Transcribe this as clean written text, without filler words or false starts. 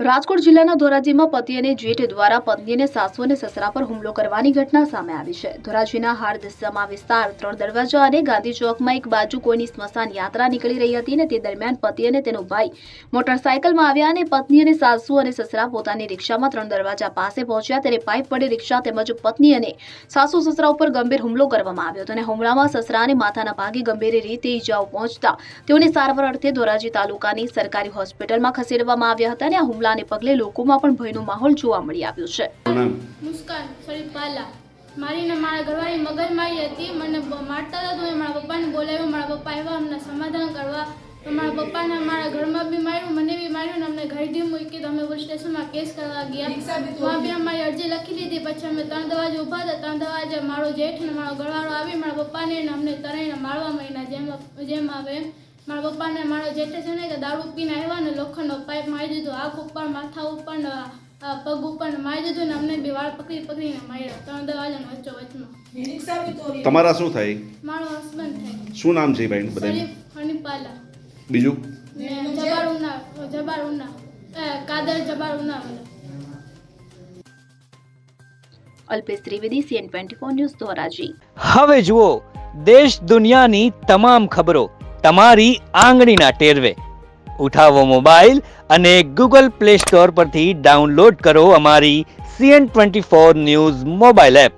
રાજકોટ જિલ્લાના ધોરાજીમાં પતિ અને જેઠ દ્વારા પત્ની અને સાસુ અને સસરા પર હુમલો કરવાની ઘટના સામે આવી છે। ધોરાજીના હાડદસમા વિસ્તાર 3 દરવાજા અને ગાંધી ચોકમાં એક બાજુ કોઈની સ્મશાન યાત્રા નીકળી રહી હતી અને તે દરમિયાન પતિ અને તેનો ભાઈ મોટરસાયકલમાં આવ્યા અને પત્ની અને સાસુ અને સસરા પોતાની રિક્ષામાં 3 દરવાજા પાસે પહોંચ્યા ત્યારે પાઇપ વડે રિક્ષા તેમજ પત્ની અને સાસુ સસરા ઉપર ગંભીર હુમલો કરવામાં આવ્યો હતો અને હુમલામાં સસરાને માથાના ભાગે ગંભીર રીતે ઈજાઓ પહોંચતા તેઓને સારવાર અર્થે ધોરાજી તાલુકાની સરકારી હોસ્પિટલમાં ખસેડવામાં આવ્યા હતા અને આ હુમલાને પગલે લોકોમાં પણ ભયનો માહોલ જોવા મળી આવ્યો છે। મુસ્કાન સરીપાલા મારીને મારા ઘરવાળી મગજમારી હતી, મને મારતા હતા તો મારા પપ્પાને બોલાવ્યો, મારા પપ્પા આવ્યા અમને સમાધાન કરવા તો મારા પપ્પાને મારા ઘરમાં બી માર્યું, મને બી માર્યું ને અમને ઘરથી મૂકી તો અમે પોલીસ સ્ટેશનમાં કેસ કરવા ગયા। ત્યાં બી અમારી અરજી લખી લીધી। પછી અમે 3 દરવાજે ઊભા હતા, 3 દરવાજે મારો જેઠ ને મારો ઘરવાળો આવી મારા પપ્પાને ને અમને ત્રણેયને મારવા માંડ્યા। જેમ આવે મારા પપ્પાને મારો જેઠે છે ને કે દારૂ પીને આવ્યા ને લોખંડનો પાઇપ મારી દીધો, આંખ ઉપર માથા ઉપર ને પગ ઉપર મારી દીધું ને અમને બી વાળ પકડીને માર્યા 3 દરવાજાના વચ્ચોવચમાં। તમારા શું થાય? મારો હસબન્ડ થાય। શું નામ છે ભાઈ બધા? શરીફ હનીપાલા। બીજું જબાર ઉના કાદર જબાર ઉના। Alpesh Trivedi, CN24 news, Dhoraji. હવે જુઓ દેશ દુનિયાની તમામ ખબરો તમારી આંગળીના ટેરવે। ઉઠાવો મોબાઈલ અને ગૂગલ પ્લે સ્ટોર પરથી ડાઉનલોડ કરો અમારી CN24 ન્યૂઝ મોબાઈલ એપ।